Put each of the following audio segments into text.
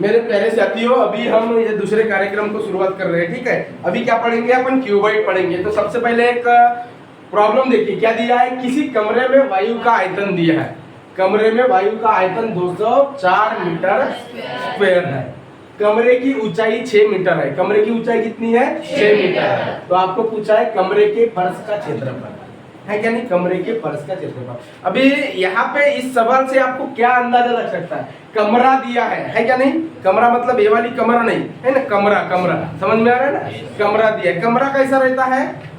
मेरे प्यारे साथियों, अभी हम ये दूसरे कार्यक्रम को शुरुआत कर रहे हैं। ठीक है, अभी क्या पढ़ेंगे अपन? क्यूबॉइड पढ़ेंगे। तो सबसे पहले एक प्रॉब्लम देखिए, क्या दिया है? किसी कमरे में वायु का आयतन दिया है। कमरे में वायु का आयतन 204 मीटर स्क्वायर है। कमरे की ऊंचाई 6 मीटर है। कमरे की ऊंचाई कितनी है? 6 मीटर है। तो आपको पूछा है कमरे के फर्श का क्षेत्रफल है क्या नहीं? कमरे के फर्श का क्षेत्रफल। अभी यहाँ पे इस सवाल से आपको क्या अंदाजा लग सकता है? कमरा दिया है क्या नहीं? कमरा मतलब ये वाली कमरा नहीं है ना, कमरा कमरा समझ में आ रहा है ना? कमरा दिया है। कमरा कैसा रहता है?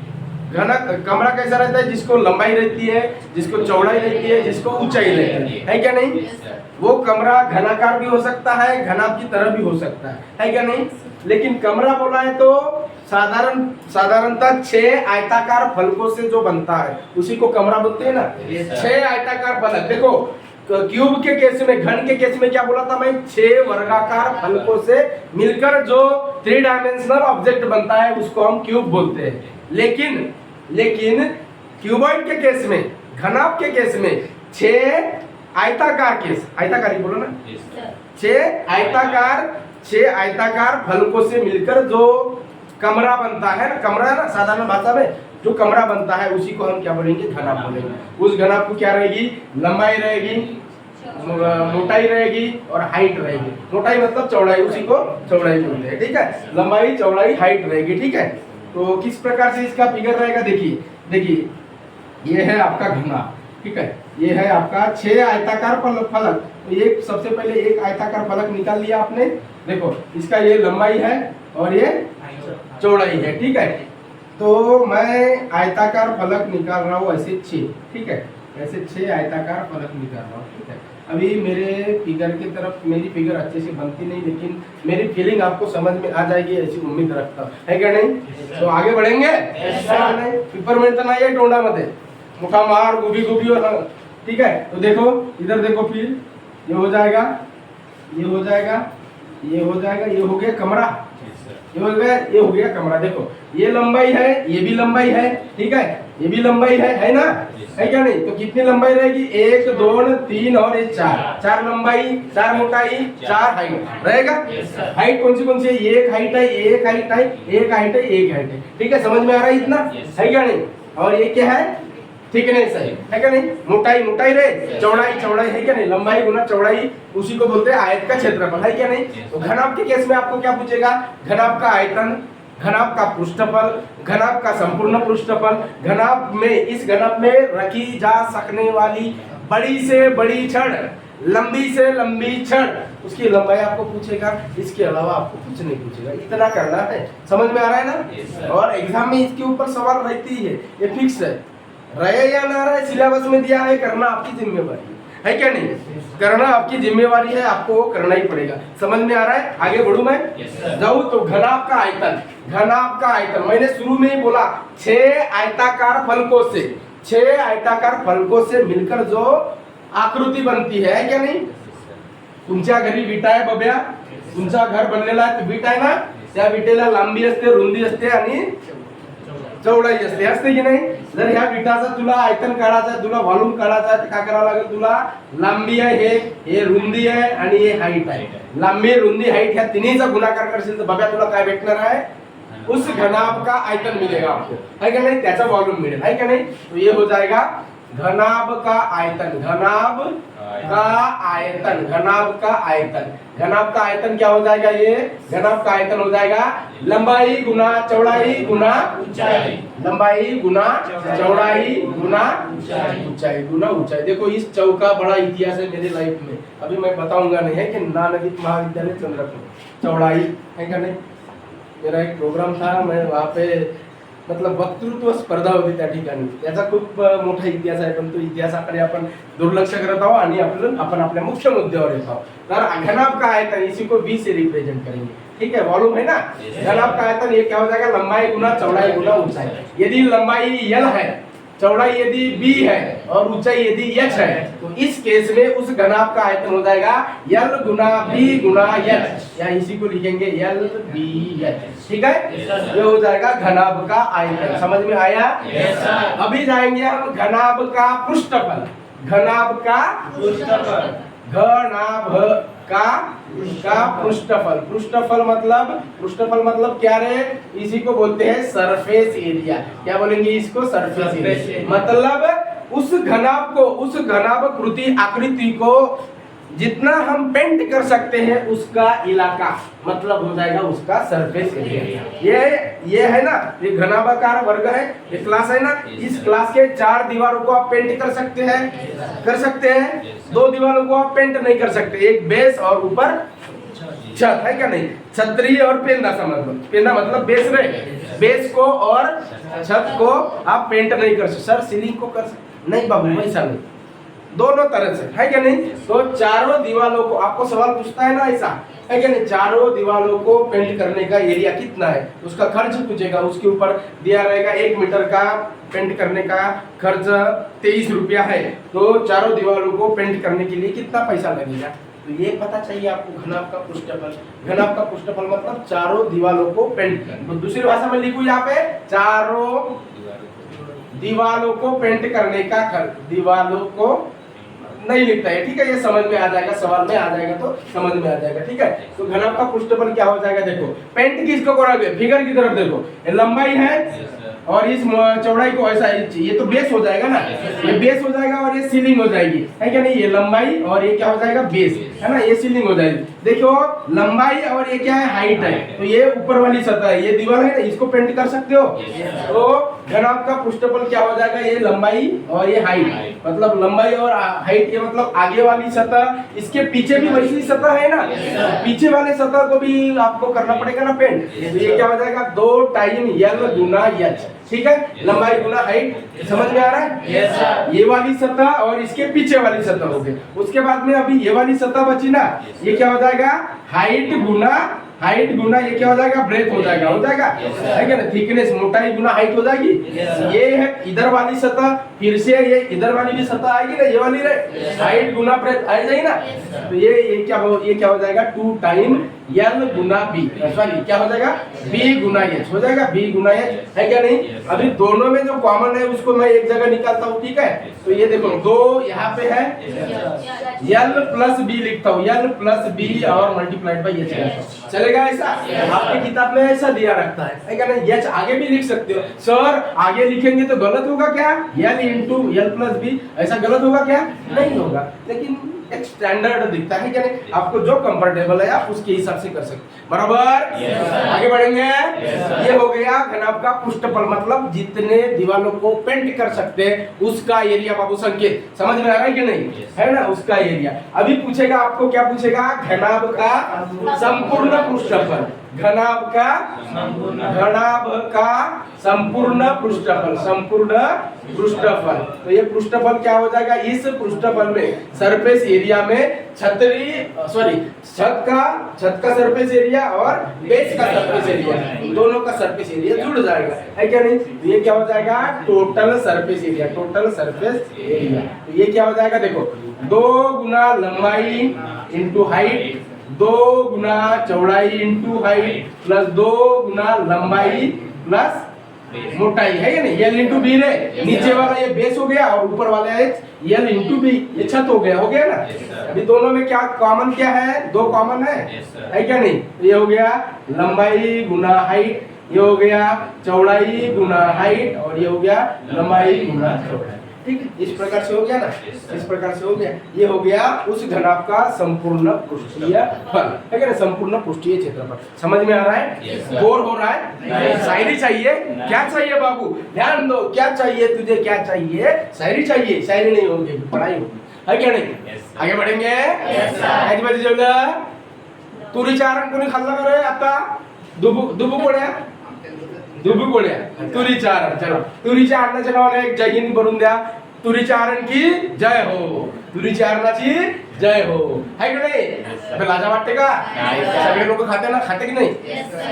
घना कमरा कैसा रहता है? जिसको लंबाई रहती है, जिसको चौड़ाई रहती है, जिसको ऊंचाई रहती है क्या नहीं? वो कमरा घनाकार भी हो सकता है, घनाभ की तरह भी हो सकता है क्या नहीं? लेकिन कमरा बोला है तो साधारणतः 6 आयताकार फलकों से जो बनता है उसी को कमरा बोलते हैं ना। 6 आयताकार फलक। देखो क्यूब के केस में, घन के केस में क्या बोला था मैं? 6 वर्गाकार फलकों से मिलकर जो 3 डायमेंशनल ऑब्जेक्ट बनता है उसको हम क्यूब बोलते हैं। लेकिन क्यूबॉइड के केस में, घनाभ के केस में 6 आयताकार केस, आयताकार ही बोलो ना, 6 आयताकार फलकों से मिलकर जो कमरा बनता है ना, कमरा ना साधारण भाषा में जो कमरा बनता है उसी को हम क्या बोलेंगे? घनाभ बोलेंगे। उस घनाभ को क्या रहेगी? लंबाई रहेगी, मोटाई रहेगी और हाइट रहेगी। मोटाई मतलब चौड़ाई, उसी को चौड़ाई बोलते हैं। ठीक है, लंबाई चौड़ाई हाइट रहेगी। ठीक है, तो किस प्रकार से इसका फिगर रहेगा? देखिए ये है आपका घनाभ। ठीक है, ये है आपका 6 आयताकार फलक। तो ये सबसे पहले एक आयताकार फलक निकाल लिया आपने। देखो इसका ये लंबाई है और ये चौड़ाई है। ठीक है, तो मैं आयताकार फलक निकाल रहा हूँ ऐसे 6। ठीक है, ऐसे 6 आयताकार फलक निकाल रहा हूँ। ठीक है, अभी मेरे फिगर की तरफ, मेरी फिगर अच्छे से बनती नहीं लेकिन मेरी फीलिंग आपको समझ में आ जाएगी ऐसी उम्मीद रखता हूँ, है क्या नहीं? तो आगे बढ़ेंगे। पिपरमेंट तो नहीं है टोंडा मत मुठा मार गुबी और ठीक है। तो देखो इधर देखो, फिर ये हो जाएगा, ये हो जाएगा, ये हो जाएगा, ये हो गया कमरा, ये हो गया कमरा। देखो ये लंबाई है, ये भी लंबाई है। ठीक है, ये भी लंबाई है ना? है क्या नहीं? तो कितनी लंबाई रहेगी? 1 2 3 और ये 4 लंबाई, 4 मोटाई, 4 हाइट रहेगा। हाइट कौन सी है? एक हाइट है, एक हाइट है, एक हाइट है, एक हाइट है। ठीक है, समझ में आ रहा है इतना? है क्या नहीं? और ये क्या है? थिकनेस है क्या नहीं? मोटाई रहे, चौड़ाई है क्या नहीं? लंबाई गुना चौड़ाई, उसी को बोलते हैं आयत का क्षेत्रफल, है क्या नहीं? तो घनाभ के केस में आपको क्या पूछेगा? घनाभ का आयतन, घनाभ का पृष्ठफल, घनाभ का संपूर्ण पृष्ठफल, घनाभ में, इस घनाभ में रखी जा सकने वाली बड़ी से बड़ी छड़, लंबी से लंबी छड़, उसकी लंबाई आपको पूछेगा। इसके अलावा आपको कुछ नहीं पूछेगा। इतना करना है, समझ में आ रहा है ना? और एग्जाम में इसके ऊपर सवाल रहती है, ये फिक्स है। रहे या ना रहे, सिलेबस में दिया है, करना आपकी जिम्मेवारी है क्या नहीं? करना आपकी जिम्मेवारी है, आपको वो करना ही पड़ेगा। समझ में आ रहा है? आगे बढ़ूं मैं? जाऊं तो घनाभ का आयतन, घनाभ का आयतन मैंने शुरू में ही बोला 6 आयताकार फलकों से, 6 आयताकार फलकों से मिलकर जो आकृति बनती है क्या नाही? तुमच्या घरी विटा आहे बब्या, तुमचा घर बनलेला आहे, विटा आहे ना? त्या विटेला लांबी असते, रुंदी असते आणि चौड़ाई असते की नाही? जर ह्या विटाचा तुला आयतन काढायचा, तुला वॉल्यूम काढायचा, काय करावं लागेल? तुला लांबी आहे, हे रुंदी आहे आणि हे हाइट आहे। लांबी, रुंदी, हाइट ह्या तिन्हीचा गुणाकार करशील तर बघा तुला काय भेटणार आहे? उस घनाभ का आयतन मिलेगा आपको, है क्या नहीं? त्याचा वॉल्यूम मिलेगा, है क्या नहीं? तो ये हो जाएगा घनाभ का आयतन, घनाभ का आयतन, घनाभ का आयतन। घनाभ का आयतन क्या हो जाएगा? ये घनाभ का आयतन हो जाएगा लंबाई गुना चौड़ाई गुना ऊंचाई, लंबाई गुना चौड़ाई गुना ऊंचाई गुना ऊंचाई। देखो इस चौक का बड़ा इतिहास है मेरे लाइफ में, अभी मैं बताऊंगा नहीं, है कि नानदीप महाविद्यालय चंद्रपुर, चौड़ाई है क्या नहीं? मेरा एक प्रोग्राम था, मैं वहाँ पे मतलब वक्तृत्व स्पर्धा होती त्या ठिकाणी, याचा खूप मोठा इतिहास आहे, पण तो इतिहासाकडे आपण दुर्लक्ष करत आहोत आणि आपण आपल्या मुख्य मुद्द्यावर येत आहोत। तर घनाभ का आयतन, इसी को V से रिप्रेजेंट करेंगे। ठीक है, वॉल्यूम है ना? घनाभ का आयतन ये क्या हो जाएगा? लंबाई गुना चौड़ाई गुना ऊंचाई। यदि लंबाई L है, चौड़ाई यदि B है और ऊंचाई यदि H है, तो इस केस में उस घनाभ का आयतन हो जाएगा L गुना B गुना H, या इसी को लिखेंगे LBH। ठीक है, ये हो जाएगा घनाभ का आयतन। समझ में आया? अभी जाएंगे हम घनाभ का पृष्ठफल, घनाभ का पृष्ठफल, घनाभ का पृष्ठफल। पृष्ठफल मतलब क्या रे? इसी को बोलते हैं सरफेस एरिया। क्या बोलेंगे इसको? Surface area. मतलब उस घनाभाकृति आकृति को जितना हम पेंट कर सकते हैं उसका इलाका मतलब हो जाएगा उसका सरफेस एरिया। ये है ना, ये घनाभाकार वर्ग है, ये क्लास है ना। इस क्लास के 4 दीवारों को आप पेंट कर सकते हैं, 2 दीवारों को आप पेंट नहीं कर सकते, एक बेस और ऊपर छत है क्या नहीं? छतरी और पेंदा समझ लो। पेंदा मतलब बेस रे, बेस को और छत को आप पेंट नहीं कर सकते। सर सीलिंग को कर सकते नहीं बाबू, ऐसा नहीं, दोनों तरह से है क्या नहीं? तो चारों दीवारों को आपको सवाल पूछता है ना ऐसा है क्या नहीं? चारों दीवारों को पेंट करने का एरिया कितना है उसका खर्च पूछेगा, उसके ऊपर दिया रहेगा 1 मीटर का पेंट करने का खर्च 23 रुपया है। तो चारों दीवारों को पेंट करने के लिए कितना पैसा लगेगा, तो ये पता चाहिए आपको। घनाभ का पृष्ठफल मतलब चारों दीवारों को पेंट करना। तो दूसरी भाषा में लिखूं यहाँ पे, चारों दीवारों को पेंट करने का खर्च। दीवारों को नहीं लिखता है, ठीक है? ये समझ में आ जाएगा, सवाल में आ जाएगा तो समझ में आ जाएगा, ठीक है? तो घनाभ का पृष्ठफल क्या हो जाएगा? देखो पेंट किसको करोगे? फिगर की तरफ देखो, ये लंबाई है और इस चौड़ाई को ऐसा, ये तो बेस हो जाएगा ना, ये बेस हो जाएगा और ये सीलिंग हो जाएगी, है क्या नहीं? ये लंबाई और ये क्या हो जाएगा? बेस, है ना, ये सीलिंग हो जाएगी। देखो लंबाई और ये क्या है? हाइट है, तो ये ऊपर वाली सतह है, ये दीवार है ना, इसको पेंट कर सकते हो। तो घनाभ का पृष्ठफल क्या हो जाएगा? ये लंबाई और ये हाइट, मतलब लंबाई और हाइट, ये मतलब आगे वाली सतह, इसके पीछे भी वैसी सतह है ना, पीछे वाले सतह को भी आपको करना पड़ेगा ना पेंट। तो ये क्या हो जाएगा? 2 टाइम L गुना H, ठीक है? लंबाई गुना हाइट, समझ में आ रहा है? yes, ये वाली सतह और इसके पीछे वाली सतह हो गई। उसके बाद में अभी ये वाली सतह बची ना, ये क्या हो जाएगा? हाइट गुना ये क्या हो जाएगा? ब्रेथ हो जाएगा, है क्या ना? थिकनेस, मोटाई गुना हाइट हो जाएगी। ये है इधर वाली सतह, फिर से ये इधर वाली भी सतह आएगी ना, ये वाली रे, हाइट गुना ब्रेथ आ जाएगी ना। तो ये क्या हो जाएगा? 2 टाइम L गुना B, सॉरी क्या हो जाएगा? B गुना H हो जाएगा, B गुना H, है क्या नहीं? अभी दोनों में जो कॉमन है उसको मैं एक जगह निकालता हूँ, ठीक है? तो ये देखो 2 यहाँ पे है, L प्लस B लिखता हूँ, L प्लस B और मल्टीप्लाइड बाई H चलेगा ऐसा? आपकी किताब में ऐसा दिया रखता है क्या नहीं? H आगे भी लिख सकते हो। सर आगे लिखेंगे तो गलत होगा क्या? L into L plus B, ऐसा गलत होगा क्या? नहीं होगा, लेकिन एक स्टैंडर्ड दिखता है क्या नहीं? आपको जो कंफर्टेबल है आप उसके हिसाब से कर सकते, बराबर? आगे बढ़ेंगे। ये हो गया घनाभ का पृष्ठफल, मतलब जितने दीवारों को पेंट कर सकते हैं उसका एरिया। बाबू संकेत समझ में आ रहा है कि नहीं? है ना, उसका एरिया। अभी पूछेगा आपको, क्या पूछेगा? घनाभ का संपूर्ण पृष्ठफल, घनाभ का संपूर्ण पृष्ठफल। तो ये पृष्ठफल क्या हो जाएगा? इस पृष्ठफल में सरफेस एरिया में छत का सरफेस एरिया और बेस का सरफेस एरिया, दोनों का सरफेस एरिया जुड़ जाएगा, है क्या नहीं? तो ये क्या हो जाएगा? Total surface area. तो ये क्या हो जाएगा? देखो 2 गुना लंबाई इंटू हाइट, 2 गुना चौड़ाई इंटू हाइट प्लस 2 गुना लंबाई प्लस मोटाई, है या नहीं? L इंटू बी रे, नीचे वाला ये बेस हो गया और ऊपर वाला है L इंटू बी, ये छत हो गया ना। अभी दोनों में क्या कॉमन क्या है? 2 कॉमन है क्या नहीं? ये हो गया लंबाई गुना हाइट, ये हो गया चौड़ाई गुना हाइट और ये हो गया लंबाई गुना चौड़ाई, ठीक है? इस प्रकार से हो गया ना, इस प्रकार से हो गया। ये हो गया उस घनाभ का संपूर्ण पृष्ठीय फल, है क्या? संपूर्ण पृष्ठीय क्षेत्रफल। समझ में आ रहा है? बोर हो रहा है? शायरी चाहिए? क्या चाहिए बाबू? ध्यान दो, क्या चाहिए तुझे? क्या चाहिए? शायरी चाहिए? शायरी नहीं होगी, पढ़ाई होगी, है क्या नहीं? आगे बढ़ेंगे। आज बजे जेवलं तुरीच्या आरण कोणी खाल्ला का रे आता? दुबू पोळ्या तुरीच्या आरण। चलो तुरीच्या आरणाच्या नावाने एक जय हिंद बनवून द्या। तुरीच्या आरण की जय हो, तुरीच्या आरणाची जय हो, है की नाही? अबे लाजा वाटते का? सगळे लोक खाते की नाही?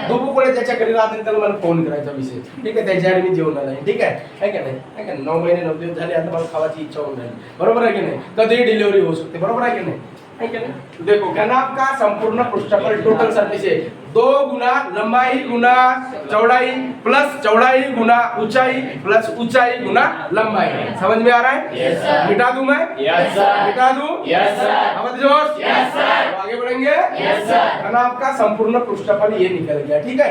दुबू पोळ्या ज्याच्या घरी राहतील त्याला मला फोन करायचा विषय, ठीक आहे? त्याच्या आधी मी जेवणाला आहे, ठीक आहे का नाही? 9 महिने 9 दिवस झाले, आता मला खावायची इच्छा होऊन राहिली, बरोबर आहे की नाही? कधीही डिलिव्हरी होऊ शकते, बरोबर आहे की नाही? है क्या नहीं? तो देखो घनाभ का संपूर्ण पृष्ठफल टोटल सरफेस है 2 गुना लंबाई गुना चौड़ाई प्लस चौड़ाई गुना ऊंचाई प्लस ऊंचाई गुना लंबाई। समझ में आ रहा है? Yes sir. मिटा दूं मैं? Yes sir. मिटा दूं? Yes sir. अब जोश? Yes sir. तो आगे बढ़ेंगे? Yes sir. घनाभ का संपूर्ण पृष्ठफल ये निकल गया, ठीक है?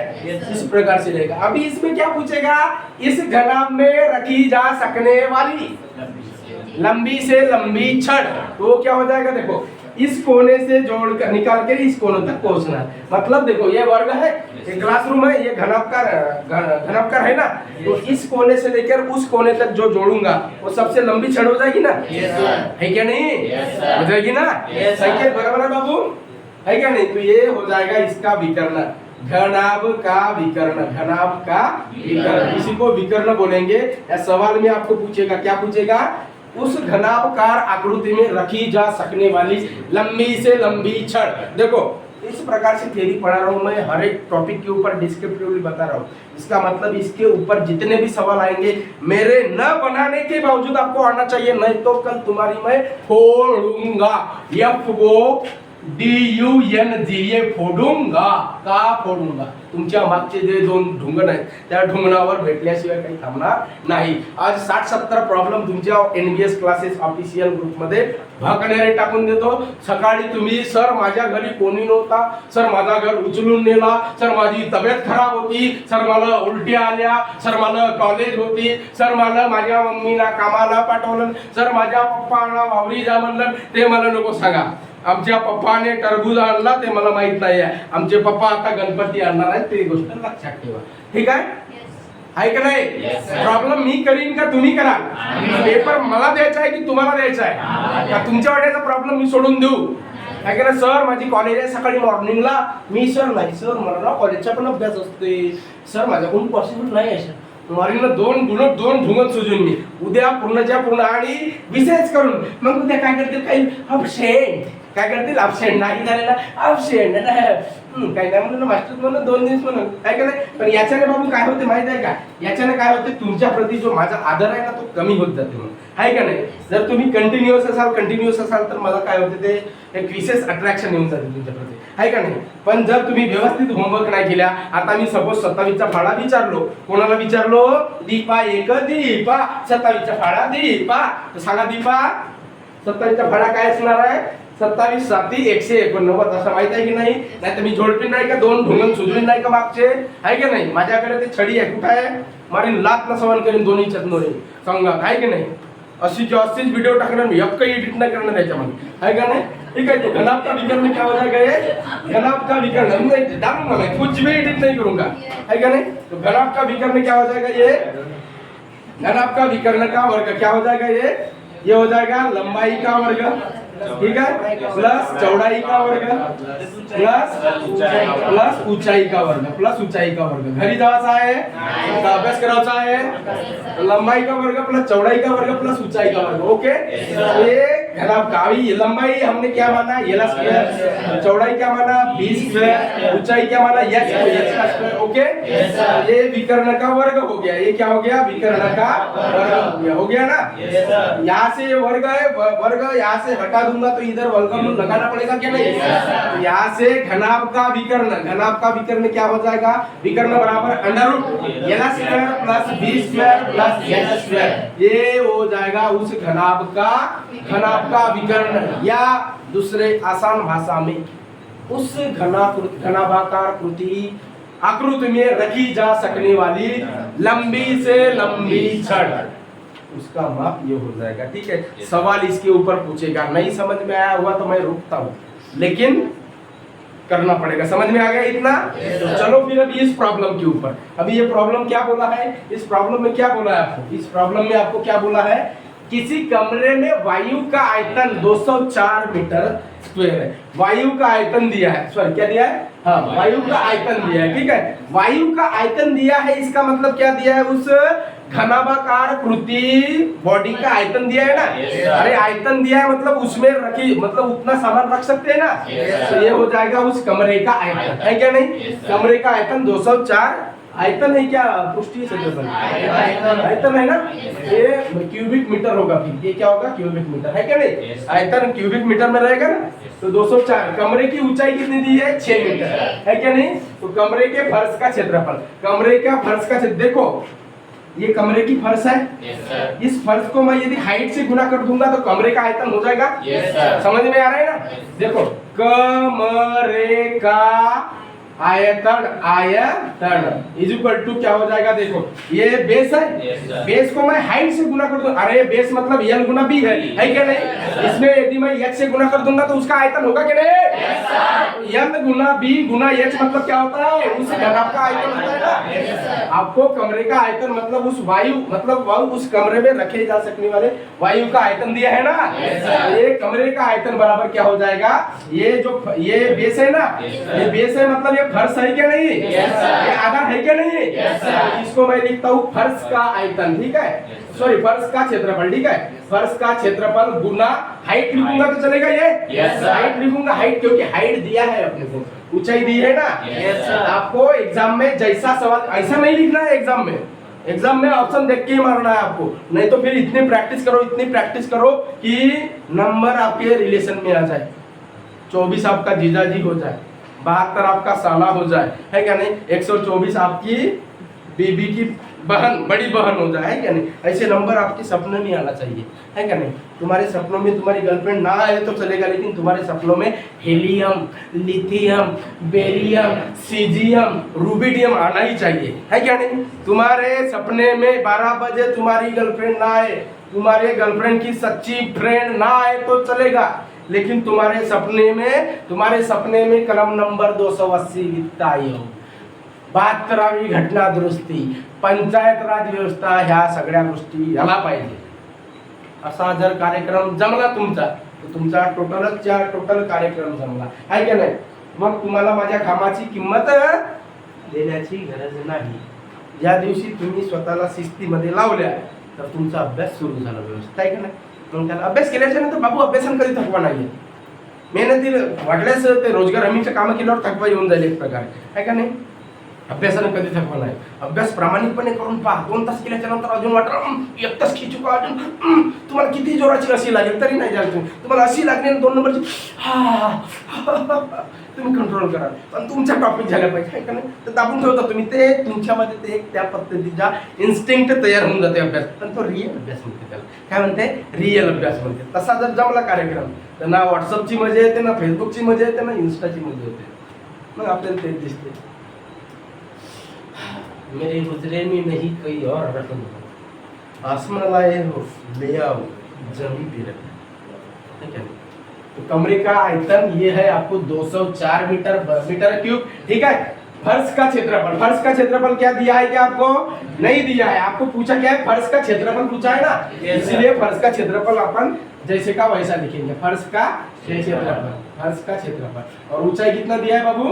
इस प्रकार से रहेगा। अभी इसमें क्या पूछेगा? इस घनाभ में रखी जा सकने वाली लंबी से लंबी छड़, तो वो क्या हो जाएगा? देखो इस कोने से जोड़कर निकाल के इस कोने तक पहुंचना है। मतलब देखो ये वर्ग है, ये क्लासरूम है, ये घनाभ है ना, तो इस कोने से लेकर उस कोने तक जो जोड़ूंगा वो सबसे लंबी छड़ हो जाएगी ना? Yes sir. है क्या नहीं? Yes sir. हो जाएगी ना? Yes sir. संकेत बराबर है बाबू? है क्या नहीं? तो ये हो जाएगा इसका विकर्ण, घनाभ का विकर्ण, घनाभ का विकर्ण। इसी को विकर्ण बोलेंगे। या सवाल में आपको पूछेगा, क्या पूछेगा? उस घनाभकार आकृति में रखी जा सकने वाली लंबी से लंबी छड़। देखो इस प्रकार से थ्योरी पढ़ा रहा हूं मैं, हर एक टॉपिक के ऊपर डिस्क्रिप्टिवली बता रहा हूं। इसका मतलब इसके ऊपर जितने भी सवाल आएंगे मेरे न बनाने के बावजूद आपको आना चाहिए, नहीं तो कल तुम्हारी मैं फोड़ूंगा। FODUNG ये फोडूंगा, का फोडूंगा। तुमच्या मागचे जे 2 ढुंगण आहेत त्या ढुंगणावर भेटल्याशिवाय काही थांबणार नाही। आज 60-70 प्रॉब्लेम तुमच्या NBS क्लासेस ऑफिशियल ग्रुप मध्ये भाकणारे टाकून देतो। सकाळी तुम्ही सर माझ्या घरी कोणी नव्हता, सर माझा घर उचलून नेला, सर माझी तब्येत खराब होती, सर मला उलट्या आल्या, सर मला कॉलेज होती, सर मला माझ्या मम्मीला कामाला पाठवलं, सर माझ्या पप्पांना वावरी जा म्हणलं, ते मला नको सांगा। आमच्या पप्पाने टरबूज आणला ते मला माहित नाही आहे, आमचे पप्पा आता गणपती आणणार आहेत, ते गोष्ट लक्षात ठेवा, ठीक आहे? आहे का नाही? प्रॉब्लेम मी करीन का तुम्ही करा? पेपर मला द्यायचा आहे की तुम्हाला द्यायचा आहे? का तुमच्या वाट्याचा प्रॉब्लेम मी सोडून देऊ? काय करा? सर माझी कॉलेज आहे सकाळी मॉर्निंगला, मी सर नाही सर मला ना कॉलेजचा पण अभ्यास असते, सर माझ्याकडून पॉसिबल नाही आहे सर। मॉर्निंगला 2 ढुंगण सुजून मी उद्या पूर्णच्या पूर्ण आणि विशेष करून मग उद्या काय करतील? काही अबसेंट, काय करतील? अबसेंट नाही झालेला अबसेंट काही नाही म्हणून मास्टर म्हणून 2 दिवस म्हणून काय केलं? पण याच्याने बाबू काय होते माहित आहे का? याच्याने काय होते तुमच्या प्रती जो माझा आदर आहे ना तो कमी होत जाते म्हणून, आहे का नाही? जर तुम्ही कंटिन्युअस असाल तर मला काय होते ते एक विशेष अट्रॅक्शन येऊन जाते तुमच्या प्रती, आहे का नाही? पण जर तुम्ही व्यवस्थित होमवर्क नाही केला, आता मी सपोज 27 चा फाळा विचारलो, कोणाला विचारलो? दीपा एक दीपा 27 चा फाळा दीपा, तर सांगा दीपा 27 चा फाळा काय असणार आहे? 27 7 189 असं माहित आहे की नाही? नाही तर मी जोडपीन नाही का 2 ढुंगण सुजून नाही का मागचे, आहे की नाही? माझ्याकडे ते छडी आहे, कुठं आहे? मारीन लात न सवाल करीन दोन्ही चतनोरी सांगा, आहे की नाही? अशीच व्हिडिओ टाकणार मी, एक काही एडिट नाही करणार त्याच्यामध्ये, आहे का नाही? ठीक है? तो घनाभ का विकर्ण क्या हो जाएगा? ये घनाभ का विकर्ण मैं डालूंगा, मैं कुछ भी एडिट नहीं करूंगा, है क्या नहीं? तो घनाभ का विकर्ण क्या हो जाएगा? ये घनाभ का विकर्ण का वर्ग क्या हो जाएगा? ये हो जाएगा लंबाई का वर्ग, ठीक है, प्लस चौड़ाई का वर्ग प्लस ऊंचाई का वर्ग, प्लस ऊंचाई का वर्ग। घरी जावाचा आहे का अभ्यास करायचा आहे? लंबाई का वर्ग प्लस चौड़ाई का वर्ग प्लस ऊंचाई का वर्ग। ओके, ये घनाभ का अभी लंबाई हमने क्या माना? एल स्क्वायर, चौड़ाई क्या माना? बी स्क्वायर, ऊंचाई क्या माना? H square. ओके, ये विकर्ण का वर्ग हो गया। ये क्या हो गया? विकर्ण का वर्ग हो गया ना? यहाँ से वर्ग है, वर्ग यहाँ से हटा दूंगा तो इधर वर्गमूल लगाना पड़ेगा क्या नहीं? तो यहाँ से घनाभ का विकर्ण क्या हो जाएगा? विकर्ण बराबर under root L square plus B square plus H square. ये हो जाएगा उस घनाभ का विकर्ण, या दूसरे आसान भाषा में उस घनाभाकार आकृति में रखी जा सकने वाली लंबी से लंबी छड़, उसका माप ये हो जाएगा। ठीक है, सवाल इसके ऊपर पूछेगा, नहीं समझ में आया हुआ तो मैं रुकता हूँ, लेकिन करना पड़ेगा। समझ में आ गया इतना? तो चलो फिर अभी इस प्रॉब्लम के ऊपर। अभी ये प्रॉब्लम क्या बोला है? इस प्रॉब्लम में क्या बोला है आपको? इस प्रॉब्लम में आपको क्या बोला है? किसी कमरे में वायु का आयतन 204 मीटर स्क्वायर है। वायु का आयतन दिया है, सॉरी क्या दिया है? हाँ, वायु का आयतन दिया है। ठीक है, वायु का आयतन दिया है, इसका मतलब क्या दिया है? उस घनाभाकार कृति बॉडी का आयतन दिया है ना? अरे आयतन दिया है मतलब उसमें रखी, मतलब उतना सामान रख सकते हैं ना? तो ये हो जाएगा उस कमरे का आयतन, है क्या नहीं? कमरे का आयतन 204 आयतन है क्या? पुष्टि से आयतन है ना? ये क्यूबिक मीटर होगा, फिर ये क्या होगा? क्यूबिक मीटर, है क्या नहीं? आयतन क्यूबिक मीटर में रहेगा ना? तो 204। कमरे की ऊंचाई कितनी दी है? 6 मीटर है क्या नहीं? तो कमरे के फर्श का क्षेत्रफल, कमरे का फर्श का क्षेत्र, देखो ये कमरे की फर्श है। इस फर्श को मैं यदि हाइट से गुना कर दूंगा तो कमरे का आयतन हो जाएगा। समझ में आ रहा है ना? देखो कमरे का आयतन, आयतन इज इक्वल टू क्या हो जाएगा? देखो ये बेस है, बेस को मैं हाइट से गुना कर दूं, अरे बेस मतलब l गुना b है क्या नहीं? इसमें यदि मैं h से गुना कर दूंगा तो उसका आयतन होगा कि नहीं? l गुना b गुना h मतलब क्या होता है? उस घनाभ का आयतन होता है ना। आपको कमरे का आयतन मतलब उस वायु, मतलब वायु उस कमरे में रखे जा सकने वाले वायु का आयतन दिया है ना। ये कमरे का आयतन बराबर क्या हो जाएगा? ये जो ये बेस है ना, ये बेस है मतलब ये फर्श है क्या नहीं? ये आधार है क्या नहीं? इसको मैं लिखता हूँ फर्श का आयतन, ठीक है, सॉरी फर्श का क्षेत्रफल, ठीक है, फर्श का क्षेत्रफल गुना हाइट लिखूंगा तो चलेगा ये? हाइट लिखूंगा, हाइट क्योंकि हाइट दिया है अपने को, ऊंचाई दी है ना। आपको एग्जाम में जैसा सवाल ऐसा नहीं लिखना है, एग्जाम में ऑप्शन देख के ही मारना है आपको, नहीं तो फिर इतनी प्रैक्टिस करो कि नंबर आपके रिलेशन में आ जाए। 24 आपका जीजाजी हो जाए, 72 आपका साला हो जाए, है क्या नहीं? 124 आपकी बीबी की बहन, बड़ी बहन हो जाए, है क्या नहीं? ऐसे नंबर आपके सपने में आना चाहिए, है क्या नहीं? तुम्हारे सपनों में तुम्हारी गर्लफ्रेंड ना आए तो चलेगा, लेकिन तुम्हारे सपनों में helium, lithium, barium, caesium, rubidium आना ही चाहिए, है क्या नहीं? तुम्हारे सपने में 12 बजे तुम्हारी गर्लफ्रेंड ना आए, तुम्हारे गर्लफ्रेंड की सच्ची फ्रेंड ना आए तो चलेगा, लेकिन तुम्हारे सपने में कलम नंबर 280 लिखता येऊ, 72वी घटना दुरुस्ती, पंचायत राज व्यवस्था, ह्या सगळ्या गोष्टी याला पाहिजे। असा जर कार्यक्रम जमला तुमचा तर तुमचा टोटल कार्यक्रम जमला, आहे की नाही? मग तुम्हाला माझ्या कामाची किंमत देण्याची गरज नाही। ज्या दिवशी तुम्ही स्वतःला शिस्तीमध्ये लावल्या तर तुमचा अभ्यास सुरू झाला व्यवस्थित, आहे की नाही? मग त्याला अभ्यास केल्याच्या नंतर बाबू अभ्यासन कधी थकवा नाहीये, मेहनती वाटल्यास ते रोजगार हमीचं काम केल्यावर थकवा येऊन जाईल एक प्रकारे, आहे का नाही? अभ्यासानं कधी थकवा नाही, अभ्यास प्रामाणिकपणे करून पहा। 2 तास केल्याच्या नंतर अजून वाटलं 1 तास खिचू का अजून, तुम्हाला किती जोराची अशी लागेल तरी नाही जाईल, तुम्हाला अशी लागली 2 नंबरची तुम्ही कंट्रोल करा, पण तुमचा टॉपिक झाला पाहिजे, आहे का नाही? तर दाबून ठेवता तुम्ही, ते तुमच्यामध्ये ते एक त्या पद्धतीचा इन्स्टिंक्ट तयार होऊन जाते अभ्यास, पण तो रिअल अभ्यास म्हणते, त्याला काय म्हणते? रिअल अभ्यास म्हणते। तसा जर जमला कार्यक्रम तर ना व्हॉट्सअपची मजा येते, ना फेसबुकची मजा येते, ना इंस्टाची मजा येते, मग आपल्याला तेच दिसते। मेरे गुजरे में नहीं कोई और रकम, आसमान लाए हो ले आओ जमी भी रखना, ठीक है? तो कमरे का आयतन ये है आपको 204 मीटर क्यूब, ठीक है? फर्श का क्षेत्रफल क्या दिया है? क्या आपको नहीं दिया है, आपको पूछा क्या है? फर्श का क्षेत्रफल पूछा है ना, इसलिए फर्श का क्षेत्रफल अपन जैसे का वैसा लिखेंगे, फर्श का क्षेत्रफल। और ऊंचाई कितना दिया है बाबू?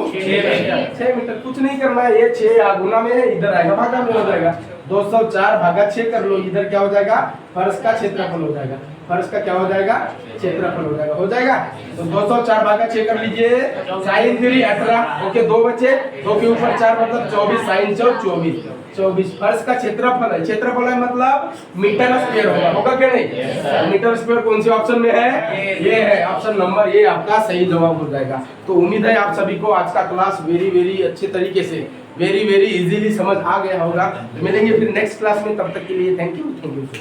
6 मीटर। कुछ नहीं करना है, ये 6 गुना में है, इधर आएगा भागा में हो जाएगा, 204 भागा 6 कर लो, इधर क्या हो जाएगा? फर्श का क्षेत्रफल हो जाएगा, फर्श का क्या हो जाएगा? क्षेत्रफल हो जाएगा। तो 204 भागा 6 कर लीजिए, साइन 3 18, ओके 2 बचे, 2 के ऊपर 4 मतलब 24, साइन 24। फर्श का क्षेत्रफल है मतलब मीटर स्क्वायर होगा क्या नहीं? मीटर स्क्वायर कौन से ऑप्शन में है? ये है ऑप्शन नंबर ए, आपका सही जवाब हो जाएगा। तो उम्मीद है आप सभी को आज का क्लास वेरी अच्छे तरीके से वेरी इजीली समझ आ गया होगा। मिलेंगे फिर नेक्स्ट क्लास में, तब तक के लिए थैंक यू सो मच।